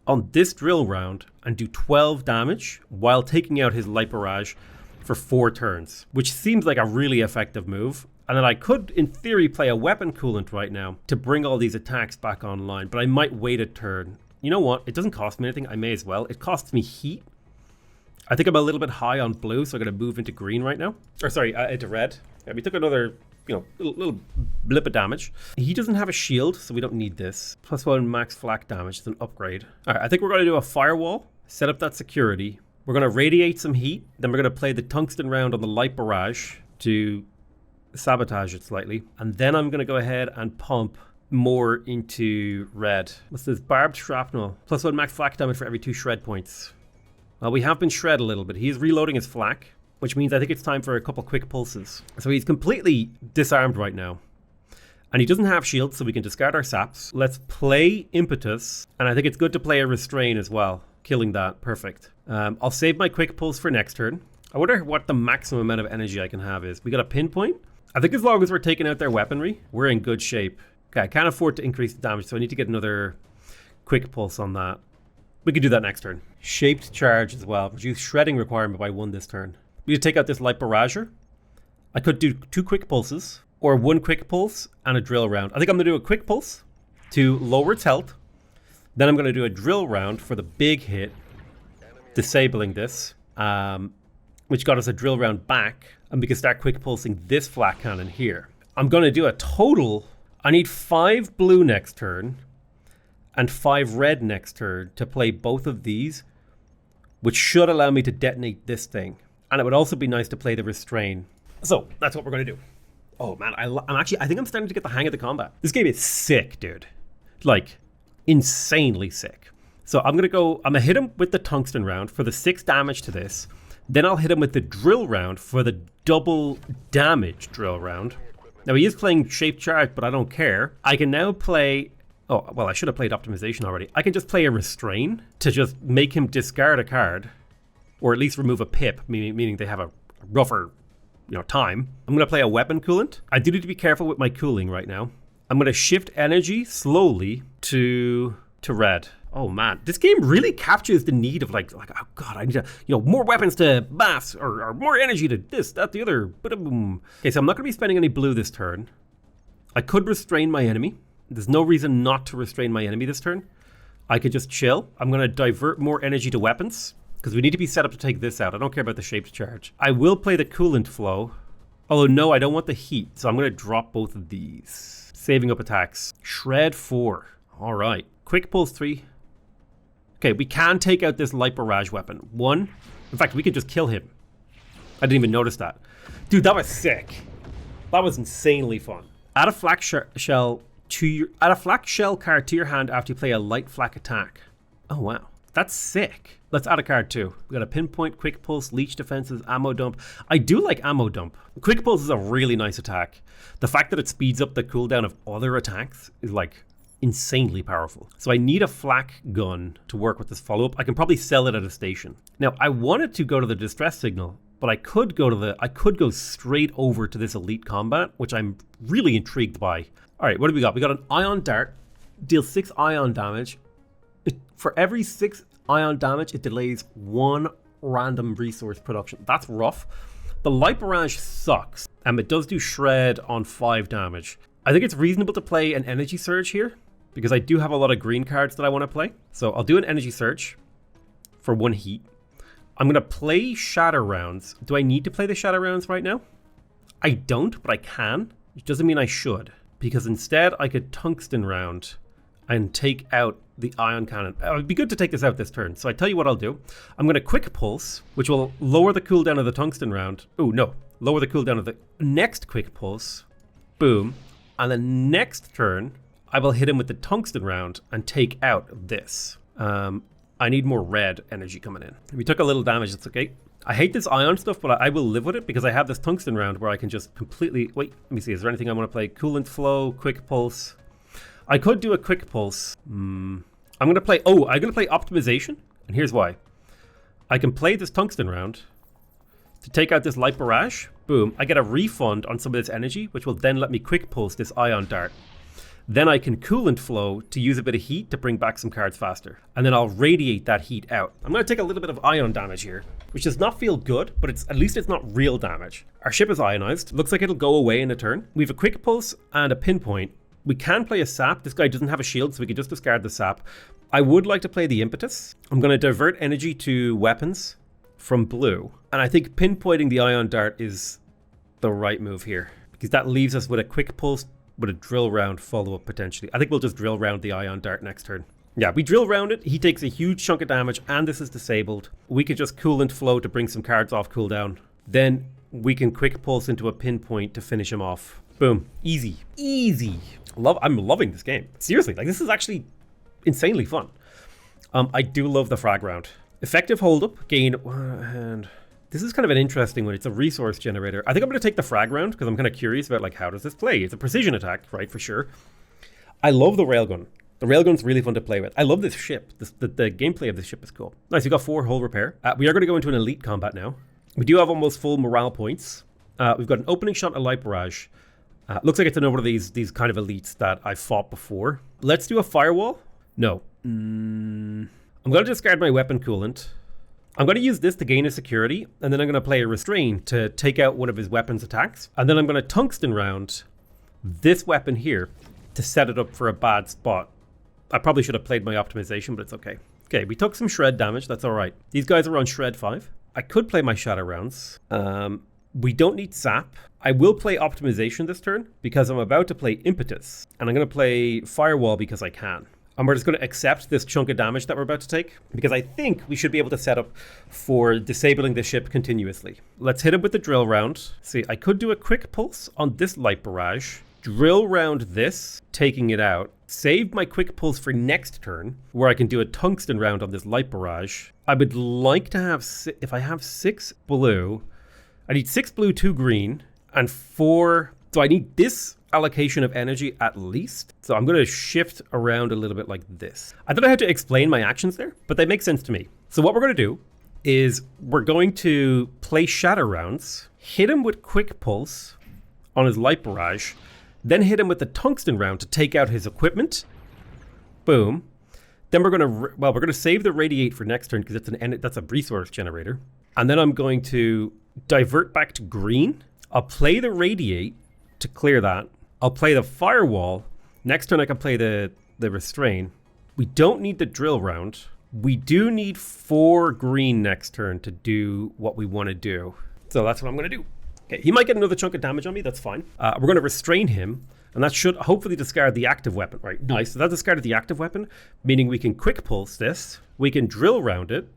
on this drill round and do 12 damage while taking out his light barrage for 4 turns, which seems like a really effective move. And then I could, in theory, play a weapon coolant right now to bring all these attacks back online, but I might wait a turn. You know what? It doesn't cost me anything. I may as well. It costs me heat. I think I'm a little bit high on blue, so I'm going to move into green right now. Or sorry, into red. Yeah, we took another, you know, little blip of damage. He doesn't have a shield, so we don't need this. +1 max flak damage is an upgrade. All right, I think we're going to do a firewall, set up that security. We're going to radiate some heat. Then we're going to play the tungsten round on the light barrage to sabotage it slightly. And then I'm going to go ahead and pump more into red. What's this? Barbed shrapnel. +1 max flak damage for every 2 shred points. Well, we have been shred a little bit. He's reloading his flak, which means I think it's time for a couple quick pulses. So he's completely disarmed right now. And he doesn't have shields, so we can discard our saps. Let's play impetus. And I think it's good to play a restrain as well. Killing that. Perfect. I'll save my quick pulse for next turn. I wonder what the maximum amount of energy I can have is. We got a pinpoint. I think as long as we're taking out their weaponry, we're in good shape. Okay, I can't afford to increase the damage, so I need to get another quick pulse on that. We could do that next turn. Shaped charge as well. Reduce shredding requirement by 1 this turn. We need to take out this light barrager. I could do 2 quick pulses, or 1 quick pulse and a drill round. I think I'm going to do a quick pulse to lower its health. Then I'm going to do a drill round for the big hit, disabling this, which got us a drill round back, and we can start quick pulsing this flak cannon here. I'm going to do a total. I need 5 blue next turn and 5 red next turn to play both of these, which should allow me to detonate this thing. And it would also be nice to play the restrain. So that's what we're going to do. Oh man, I think I'm starting to get the hang of the combat. This game is sick, dude. Like, insanely sick. So I'm going to hit him with the tungsten round for the 6 damage to this. Then I'll hit him with the drill round for the double damage drill round. Now he is playing Shape Charge, but I don't care. I can now play... Oh, well, I should have played Optimization already. I can just play a Restrain to just make him discard a card. Or at least remove a pip, meaning they have a rougher, time. I'm going to play a Weapon Coolant. I do need to be careful with my cooling right now. I'm going to shift energy slowly to red. Oh man, this game really captures the need of like, oh god, I need to, more weapons to mass or more energy to this, that, the other. Boom. Okay, so I'm not going to be spending any blue this turn. I could restrain my enemy. There's no reason not to restrain my enemy this turn. I could just chill. I'm going to divert more energy to weapons because we need to be set up to take this out. I don't care about the shaped charge. I will play the coolant flow. Although no, I don't want the heat, so I'm going to drop both of these. Saving up attacks. Shred 4. All right. Quick pulse 3. Okay, we can take out this light barrage weapon. 1. In fact, we could just kill him. I didn't even notice that. Dude, that was sick. That was insanely fun. Add a flak shell card to your hand after you play a light flak attack. Oh wow, that's sick. Let's add a card too. We got a pinpoint, quick pulse, leech defenses, ammo dump. I do like ammo dump. Quick pulse is a really nice attack. The fact that it speeds up the cooldown of other attacks is like insanely powerful. So I need a flak gun to work with this follow-up. I can probably sell it at a station. Now, I wanted to go to the distress signal, but I could go straight over to this elite combat, which I'm really intrigued by. All right, what do we got? We got an ion dart, deals 6 ion damage. For every 6 ion damage, it delays 1 random resource production. That's rough. The light barrage sucks. It does do shred on 5 damage. I think it's reasonable to play an energy surge here because I do have a lot of green cards that I want to play. So I'll do an energy surge for 1 heat. I'm going to play shatter rounds. Do I need to play the shatter rounds right now? I don't, but I can. Which doesn't mean I should, because instead I could tungsten round and take out the ion cannon. It would be good to take this out this turn. So I tell you what I'll do. I'm going to quick pulse, which will lower the cooldown of the tungsten round. Oh, no. Lower the cooldown of the next quick pulse. Boom. And the next turn, I will hit him with the tungsten round and take out this. I need more red energy coming in. If we took a little damage, it's okay. I hate this ion stuff, but I will live with it because I have this tungsten round where I can just completely... Wait, let me see. Is there anything I want to play? Coolant flow, quick pulse. I could do a quick pulse. I'm going to play... Oh, I'm going to play optimization. And here's why. I can play this tungsten round to take out this light barrage. Boom. I get a refund on some of this energy, which will then let me quick pulse this ion dart. Then I can coolant flow to use a bit of heat to bring back some cards faster. And then I'll radiate that heat out. I'm going to take a little bit of ion damage here, which does not feel good, but at least it's not real damage. Our ship is ionized. Looks like it'll go away in a turn. We have a quick pulse and a pinpoint. We can play a sap. This guy doesn't have a shield, so we can just discard the sap. I would like to play the impetus. I'm going to divert energy to weapons from blue. And I think pinpointing the ion dart is the right move here, because that leaves us with a quick pulse with a drill round follow-up potentially. I think we'll just drill round the ion dart next turn. Yeah, we drill round it. He takes a huge chunk of damage, and this is disabled. We could just coolant flow to bring some cards off cooldown. Then we can quick pulse into a pinpoint to finish him off. Boom. Easy. Easy. I'm loving this game. Seriously, like this is actually insanely fun. I do love the frag round. Effective hold-up, gain, and... This is kind of an interesting one. It's a resource generator. I think I'm going to take the frag round because I'm kind of curious about, like, how does this play? It's a precision attack, right, for sure. I love the railgun. The railgun's really fun to play with. I love this ship. The gameplay of this ship is cool. Nice, we got 4 hull repair. We are going to go into an elite combat now. We do have almost full morale points. We've got an opening shot, a light barrage. Looks like it's another one of these kind of elites that I've fought before. Let's do a firewall. No. I'm going to discard my weapon coolant. I'm going to use this to gain a security, and then I'm going to play a restrain to take out one of his weapons attacks. And then I'm going to tungsten round this weapon here to set it up for a bad spot. I probably should have played my optimization, but it's okay. Okay, we took some shred damage. That's all right. These guys are on shred 5. I could play my shatter rounds. We don't need sap. I will play optimization this turn because I'm about to play impetus, and I'm going to play firewall because I can. And we're just going to accept this chunk of damage that we're about to take, because I think we should be able to set up for disabling the ship continuously. Let's hit him with the drill round. See, I could do a quick pulse on this light barrage, drill round this, taking it out, save my quick pulse for next turn, where I can do a tungsten round on this light barrage. I would like to have, if I have 6 blue, I need 6 blue, 2 green, and 4, so I need this allocation of energy at least. So I'm going to shift around a little bit like this. I don't know how to explain my actions there, but they make sense to me. So what we're going to do is we're going to play shatter rounds, hit him with quick pulse on his light barrage, then hit him with the tungsten round to take out his equipment. Boom. Then we're going to save the radiate for next turn because that's a resource generator. And then I'm going to divert back to green. I'll play the radiate to clear that. I'll play the firewall. Next turn I can play the restrain. We don't need the drill round. We do need 4 green next turn to do what we want to do. So that's what I'm going to do. Okay, he might get another chunk of damage on me. That's fine. We're going to restrain him, and that should hopefully discard the active weapon. Right, nice. So that discarded the active weapon, meaning we can quick pulse this. We can drill round it,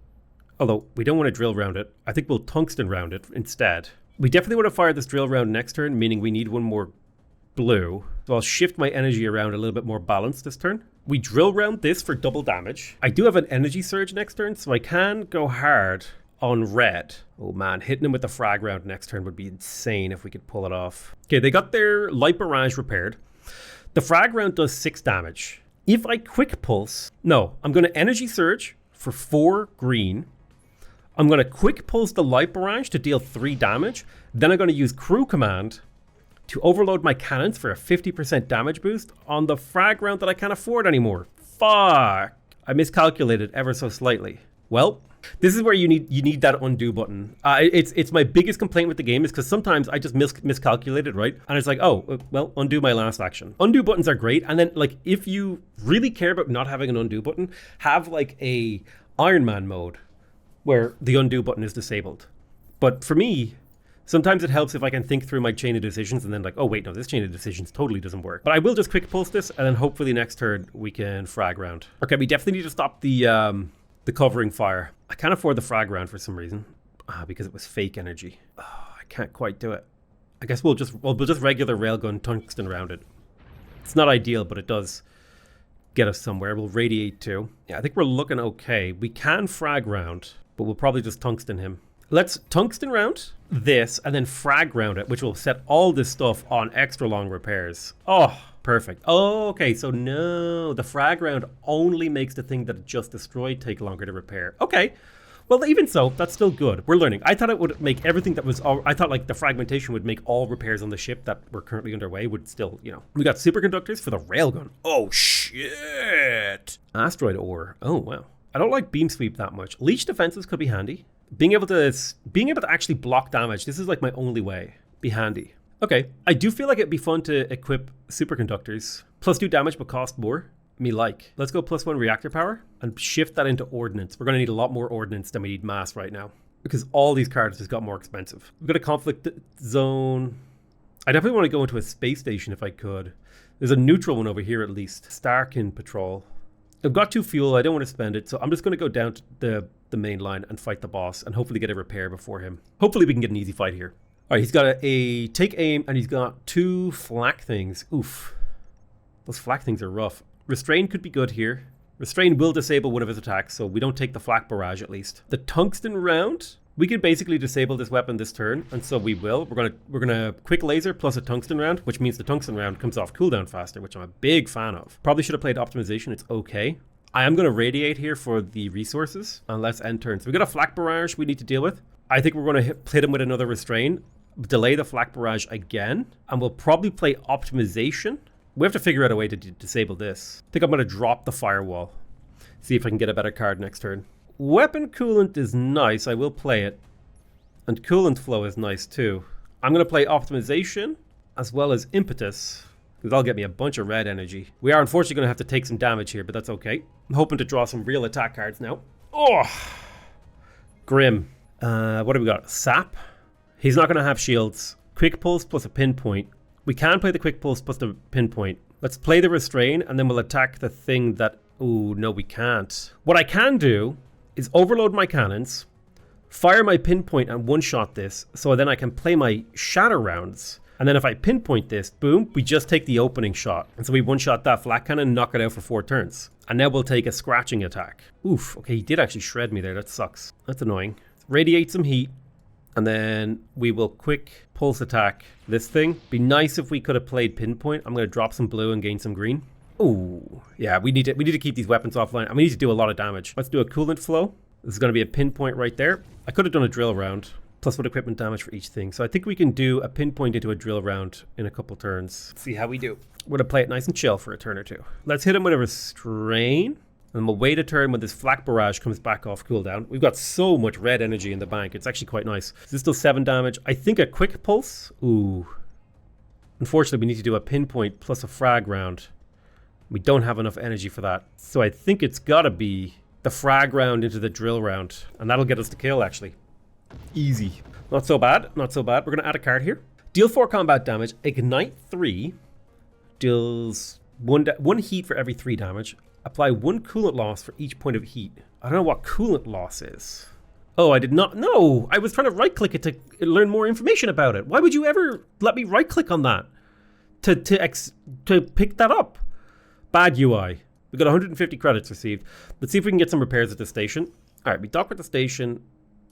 although we don't want to drill round it. I think we'll tungsten round it instead. We definitely want to fire this drill round next turn, meaning we need 1 more blue. So I'll shift my energy around a little bit more balanced this turn. We drill round this for double damage. I do have an energy surge next turn, so I can go hard on red. Oh man, hitting him with the frag round next turn would be insane if we could pull it off. Okay, they got their light barrage repaired. The frag round does 6 damage. If I quick pulse, no, I'm going to energy surge for 4 green. I'm going to quick pulse the light barrage to deal 3 damage. Then I'm going to use crew command to overload my cannons for a 50% damage boost on the frag round that I can't afford anymore. Fuck. I miscalculated ever so slightly. Well, this is where you need that undo button. It's my biggest complaint with the game is because sometimes I just miscalculated, right? And it's like, oh, well, undo my last action. Undo buttons are great. And then like, if you really care about not having an undo button, have like a Iron Man mode where the undo button is disabled. But for me, sometimes it helps if I can think through my chain of decisions and then like, oh wait, no, this chain of decisions totally doesn't work. But I will just quick pulse this and then hopefully next turn we can frag round. Okay, we definitely need to stop the covering fire. I can't afford the frag round for some reason. Because it was fake energy. Oh, I can't quite do it. I guess we'll just regular railgun tungsten round it. It's not ideal, but it does get us somewhere. We'll radiate too. Yeah, I think we're looking okay. We can frag round, but we'll probably just tungsten him. Let's tungsten round this and then frag round it, which will set all this stuff on extra long repairs. Oh, perfect. Oh, okay, so no, the frag round only makes the thing that it just destroyed take longer to repair. Okay, well, even so, that's still good. We're learning. I thought it would make everything that was, I thought like the fragmentation would make all repairs on the ship that were currently underway would still, you know. We got superconductors for the railgun. Oh, shit. Asteroid ore. Oh, wow. I don't like beam sweep that much. Leech defenses could be handy. Being able to actually block damage, this is like my only way. Be handy. Okay, I do feel like it'd be fun to equip superconductors. +2 damage but cost more. Me like. Let's go +1 reactor power and shift that into ordnance. We're going to need a lot more ordnance than we need mass right now because all these cards just got more expensive. We've got a conflict zone. I definitely want to go into a space station if I could. There's a neutral one over here at least. Starkin patrol. I've got 2 fuel. I don't want to spend it, so I'm just going to go down to the main line and fight the boss and hopefully get a repair before him. Hopefully we can get an easy fight here. All right, he's got a take aim and he's got 2 flak things. Oof. Those flak things are rough. Restrain could be good here. Restrain will disable one of his attacks, so we don't take the flak barrage at least. The tungsten round, we could basically disable this weapon this turn, and so we will. We're gonna quick laser plus a tungsten round, which means the tungsten round comes off cooldown faster, which I'm a big fan of. Probably should have played optimization. It's okay. I am gonna radiate here for the resources, and let's end turn. So we got a flak barrage we need to deal with. I think we're gonna hit him with another restrain, delay the flak barrage again, and we'll probably play optimization. We have to figure out a way to disable this. I think I'm going to drop the firewall. See if I can get a better card next turn. Weapon coolant is nice. I will play it. And coolant flow is nice too. I'm going to play optimization as well as impetus, because that'll get me a bunch of red energy. We are unfortunately going to have to take some damage here, but that's okay. I'm hoping to draw some real attack cards now. Oh, grim. What do we got? Sap. He's not going to have shields. Quick pulse plus a pinpoint. We can play the quick pulse plus the pinpoint. Let's play the restrain and then we'll attack the thing that... Oh, no, we can't. What I can do is overload my cannons, fire my pinpoint and one-shot this, so then I can play my shatter rounds. And then if I pinpoint this, boom, we just take the opening shot. And so we one-shot that flak cannon and knock it out for 4 turns. And now we'll take a scratching attack. Oof, okay, he did actually shred me there. That sucks. That's annoying. Radiate some heat. And then we will quick pulse attack this thing. Be nice if we could have played pinpoint. I'm going to drop some blue and gain some green. Oh, yeah, we need to keep these weapons offline. And we need to do a lot of damage. Let's do a coolant flow. This is going to be a pinpoint right there. I could have done a drill round. +1 equipment damage for each thing. So I think we can do a pinpoint into a drill round in a couple turns. Let's see how we do. We're going to play it nice and chill for a turn or 2. Let's hit him with a restrain. And we'll wait a turn when this flak barrage comes back off cooldown. We've got so much red energy in the bank. It's actually quite nice. This is still 7 damage. I think a quick pulse. Ooh. Unfortunately, we need to do a pinpoint plus a frag round. We don't have enough energy for that. So I think it's got to be the frag round into the drill round. And that'll get us to kill, actually. Easy. Not so bad. Not so bad. We're going to add a card here. Deal 4 combat damage. Ignite 3. Deals 1 heat for every 3 damage. Apply 1 coolant loss for each point of heat. I don't know what coolant loss is. Oh, I did not know. I was trying to right click it to learn more information about it. Why would you ever let me right click on that to pick that up? Bad UI. We got 150 credits received. Let's see if we can get some repairs at the station. All right, we dock at the station.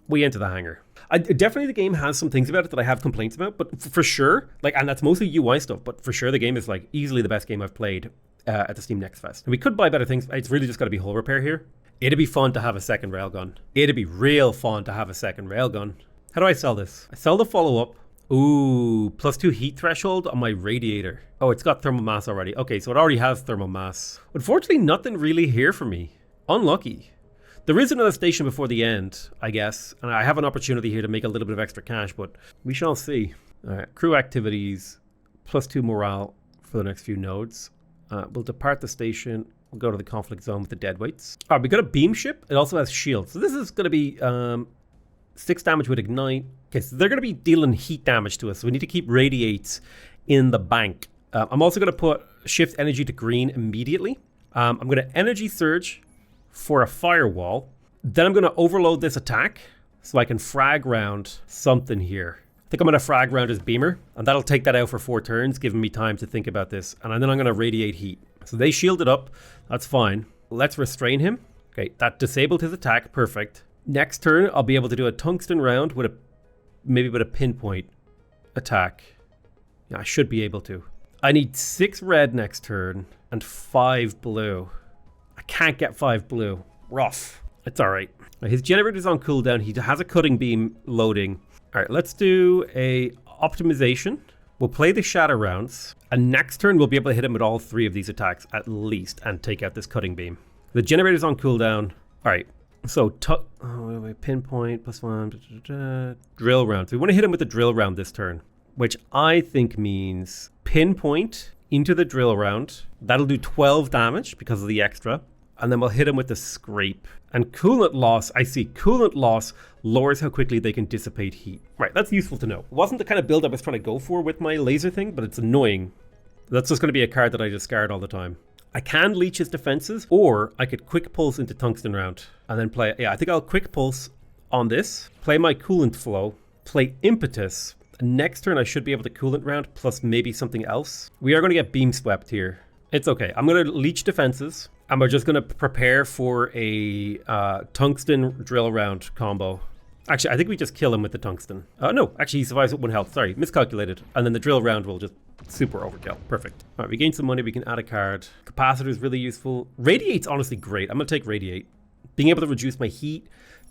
We enter the hangar. Definitely the game has some things about it that I have complaints about, but for sure, like, and that's mostly UI stuff, but for sure the game is like easily the best game I've played at the Steam Next Fest. And we could buy better things. It's really just got to be hull repair here. It'd be fun to have a second railgun. It'd be real fun to have a second railgun. How do I sell this? I sell the follow-up. Ooh, +2 heat threshold on my radiator. Oh, it's got thermal mass already. Okay, so it already has thermal mass. Unfortunately, nothing really here for me. Unlucky. There is another station before the end, I guess. And I have an opportunity here to make a little bit of extra cash, but we shall see. All right, crew activities, +2 morale for the next few nodes. We'll depart the station. We'll go to the conflict zone with the deadweights. All right, we got a beam ship. It also has shields. So this is going to be 6 damage with ignite. Okay, so they're going to be dealing heat damage to us. So we need to keep radiates in the bank. I'm also going to put shift energy to green immediately. I'm going to energy surge for a firewall. Then I'm going to overload this attack so I can frag round something here. I think I'm going to frag round his beamer, and that'll take that out for 4 turns, giving me time to think about this. And then I'm going to radiate heat. So they shielded up. That's fine. Let's restrain him. Okay, that disabled his attack. Perfect. Next turn, I'll be able to do a tungsten round with maybe with a pinpoint attack. Yeah, I should be able to. I need 6 red next turn and 5 blue. I can't get 5 blue. Rough. It's all right. His generator's on cooldown. He has a cutting beam loading. All right, let's do a optimization. We'll play the shatter rounds, and next turn we'll be able to hit him with all 3 of these attacks at least and take out this cutting beam. The generator's on cooldown. All right, so pinpoint +1 drill round. So we want to hit him with the drill round this turn, which I think means pinpoint into the drill round. That'll do 12 damage because of the extra. And then we'll hit him with the scrape. And coolant loss, I see coolant loss lowers how quickly they can dissipate heat. Right, that's useful to know. It wasn't the kind of build I was trying to go for with my laser thing, but it's annoying. That's just going to be a card that I discard all the time. I can leech his defenses, or I could quick pulse into tungsten round and then play. Yeah, I think I'll quick pulse on this, play my coolant flow, play impetus. Next turn I should be able to coolant round plus maybe something else. We are going to get beam swept here. It's okay. I'm going to leech defenses. And we're just going to prepare for a tungsten drill round combo. Actually, I think we just kill him with the tungsten. No, actually he survives with 1 health. Sorry, miscalculated. And then the drill round will just super overkill. Perfect. All right, we gain some money. We can add a card. Capacitor is really useful. Radiate's honestly great. I'm going to take Radiate. Being able to reduce my heat,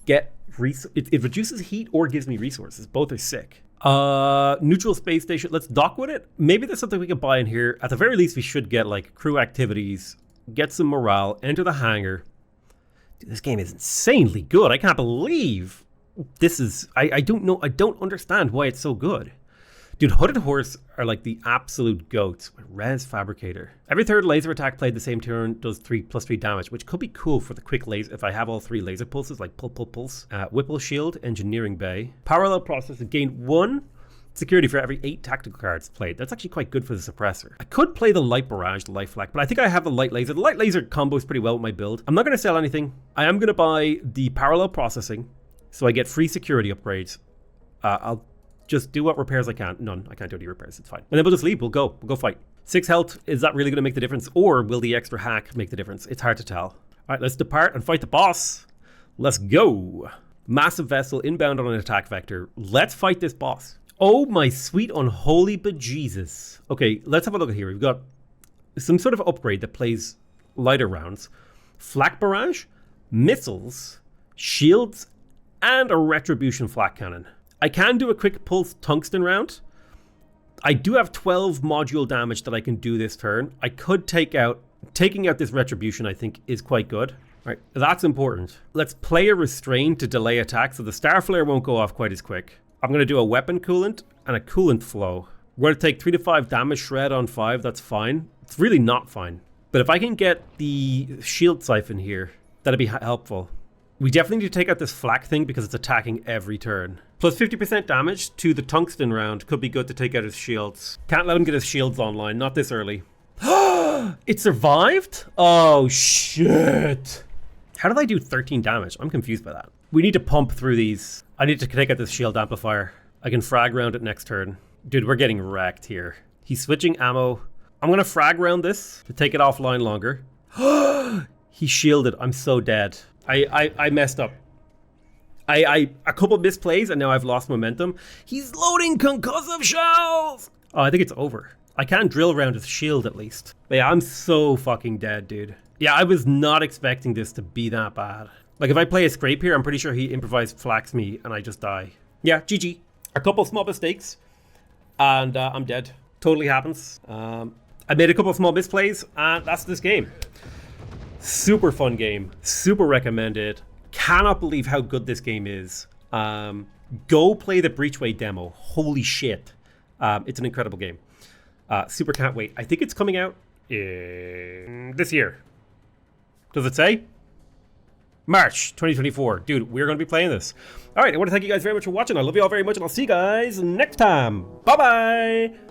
it reduces heat or gives me resources. Both are sick. Neutral space station. Let's dock with it. Maybe there's something we can buy in here. At the very least, we should get like crew activities, get some morale, enter the hangar. Dude, this game is insanely good. I can't believe this is... I don't know. I don't understand why it's so good. Dude, Hooded Horse are like the absolute goats. Res Fabricator. Every 3rd laser attack played the same turn does +3 damage, which could be cool for the quick laser if I have all 3 laser pulses, like pulse. Whipple Shield, Engineering Bay. Parallel Processor gained 1 security for every 8 tactical cards played. That's actually quite good for the suppressor. I could play the Light Barrage, the Light Flak, but I think I have the Light Laser. The Light Laser combos pretty well with my build. I'm not going to sell anything. I am going to buy the Parallel Processing, so I get free security upgrades. I'll just do what repairs I can. None. I can't do any repairs. It's fine. And then we'll just leave. We'll go fight. 6 health. Is that really going to make the difference? Or will the extra hack make the difference? It's hard to tell. All right, let's depart and fight the boss. Let's go. Massive vessel inbound on an attack vector. Let's fight this boss. Oh my sweet unholy bejesus. Okay, let's have a look at here. We've got some sort of upgrade that plays lighter rounds. Flak barrage, missiles, shields, and a retribution flak cannon. I can do a quick pulse tungsten round. I do have 12 module damage that I can do this turn. I could taking out this retribution, I think, is quite good. All right, that's important. Let's play a restrain to delay attack so the star flare won't go off quite as quick. I'm going to do a weapon coolant and a coolant flow. We're going to take 3 to 5 damage shred on 5. That's fine. It's really not fine. But if I can get the shield siphon here, that'd be helpful. We definitely need to take out this flak thing because it's attacking every turn. Plus 50% damage to the tungsten round could be good to take out his shields. Can't let him get his shields online, not this early. It survived? Oh shit. How did I do 13 damage? I'm confused by that. We need to pump through these. I need to take out this shield amplifier. I can frag round it next turn. Dude, we're getting wrecked here. He's switching ammo. I'm gonna frag round this to take it offline longer. He shielded. I'm so dead. I messed up. A couple misplays and now I've lost momentum. He's loading concussive shells! Oh, I think it's over. I can drill around his shield at least. But yeah, I'm so fucking dead, dude. Yeah, I was not expecting this to be that bad. Like, if I play a scrape here, I'm pretty sure he improvised flax me and I just die. Yeah, GG. A couple small mistakes and I'm dead. Totally happens. I made a couple small misplays and that's this game. Super fun game. Super recommended. Cannot believe how good this game is. Go play the Breachway demo. Holy shit. It's an incredible game. Super can't wait. I think it's coming out this year. Does it say? March 2024. Dude, we're going to be playing this. All right, I want to thank you guys very much for watching. I love you all very much, and I'll see you guys next time. Bye-bye.